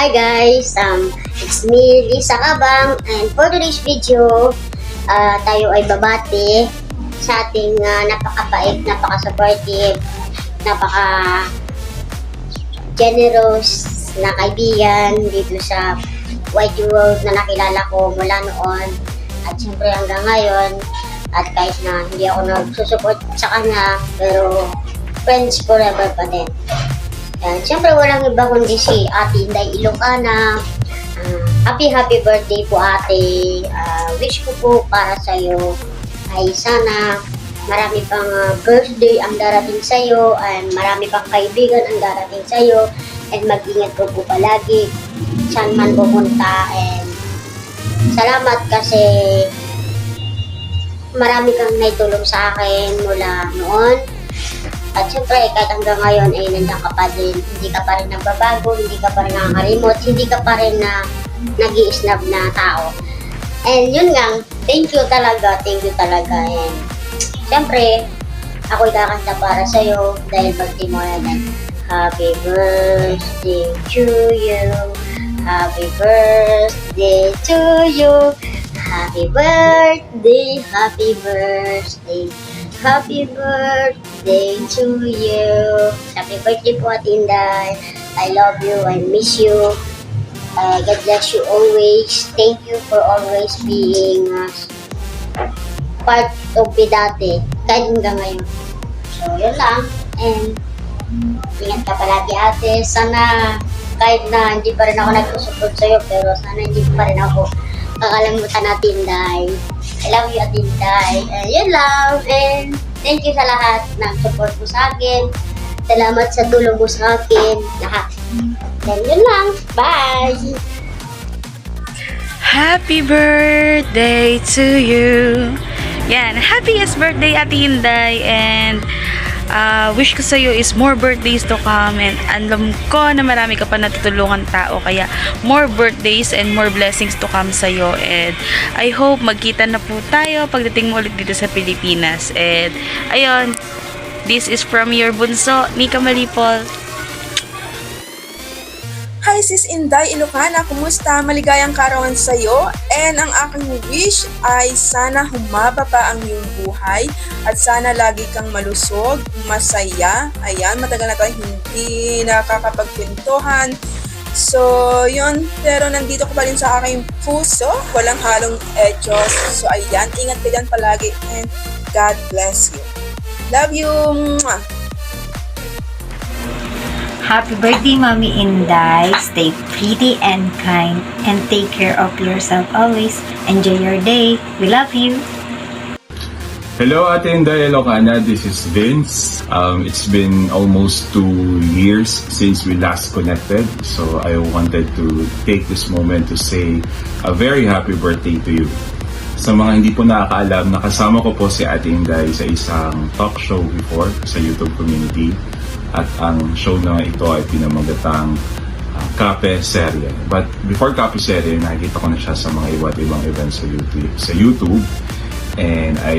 Hi guys, it's me, Lisa Kabang, and for today's video, tayo ay babati sa ating napakabait, napaka-supportive, napaka-generous na kaibigan dito sa wide world na nakilala ko mula noon at siyempre hanggang ngayon. At kahit na hindi ako nagsusupport sa kanya, pero friends forever pa din. Yan. Siyempre walang iba kundi si Ate Inday Ilocana. Happy birthday po ate. Wish ko po para sa iyo ay sana marami pang birthday ang darating sa iyo and marami pang kaibigan ang darating sa iyo and mag-ingat po palagi saan man pumunta. And salamat kasi marami kang naitulong sa akin mula noon. At syempre, kahit hanggang ngayon ay nandiyan ka pa din, hindi ka pa rin nagbabago, hindi ka pa rin nakakarimot, hindi ka pa rin na nag-i-snub na tao. And yun nga, thank you talaga. And syempre, ako'y kakanta para sa'yo dahil birthday mo yan. Happy birthday to you, happy birthday to you, happy birthday, happy birthday. Happy birthday to you. Happy birthday po Ate Inday. I love you. I miss you. God bless you always. Thank you for always being part of me dati. Kahit hanggang ngayon. So, yun lang. And ingat ka palagi ate. Sana kahit na hindi pa rin ako nagsusupport sa'yo, pero sana hindi pa rin ako kakalimutan natin Inday. I love you Ate Inday. Yun lang. And thank you sa lahat ng support mo sa akin. Salamat sa tulong mo sa akin. Lahat. Then yun lang. Bye! Happy birthday to you. Yan. Happiest birthday Ate Inday. And wish ko sa'yo is more birthdays to come, and alam ko na marami ka pa natutulungan tao, kaya more birthdays and more blessings to come sa'yo. And I hope magkita na po tayo pagdating mo ulit dito sa Pilipinas. And ayun, this is from your bunso, Nika Malipol. Hi Sis Inday Ilocana, kumusta? Maligayang kaarawan sa'yo, and ang aking wish ay sana humaba pa ang iyong buhay at sana lagi kang malusog, masaya. Ayan, matagal na tayong hindi nakakapagkwentuhan. So, yun, pero nandito ko pa rin sa aking puso, walang halong edyos. So, ayan, ingat ka dyan palagi and God bless you. Love you! Mwah! Happy birthday, Mommy Inday. Stay pretty and kind and take care of yourself always. Enjoy your day. We love you. Hello, Ate Inday Ilocana. This is Vince. It's been almost 2 years since we last connected. So I wanted to take this moment to say a very happy birthday to you. Sa mga hindi po nakakaalam, nakasama ko po si Ate Inday sa isang talk show before sa YouTube community. At ang show na ito ay pinamagatang Kape Serye. But before Kape Serye, nakikita ko na siya sa mga iba't ibang events sa YouTube. And I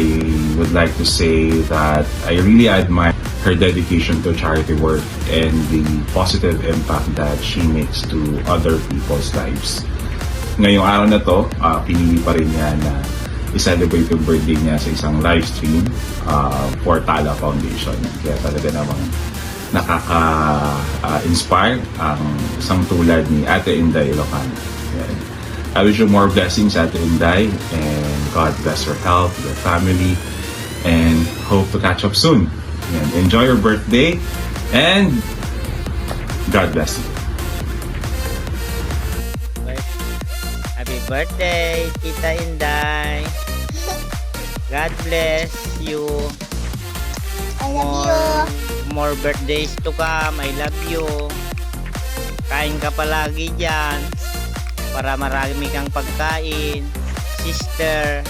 would like to say that I really admire her dedication to charity work and the positive impact that she makes to other people's lives. Ngayong araw na to, pinili pa rin niya na i-celebrate yung birthday niya sa isang live stream for Tala Foundation. Kaya talaga namang nakaka-inspire ang isang tulad ni Ate Inday Ilocana. I wish you more blessings, Ate Inday, and God bless your health, your family, and hope to catch up soon. And enjoy your birthday, and God bless you. Happy birthday, Tita Inday. God bless you. I love you. More birthdays to come. I love you. Kain ka palagi dyan para marami kang pagkain. Sister,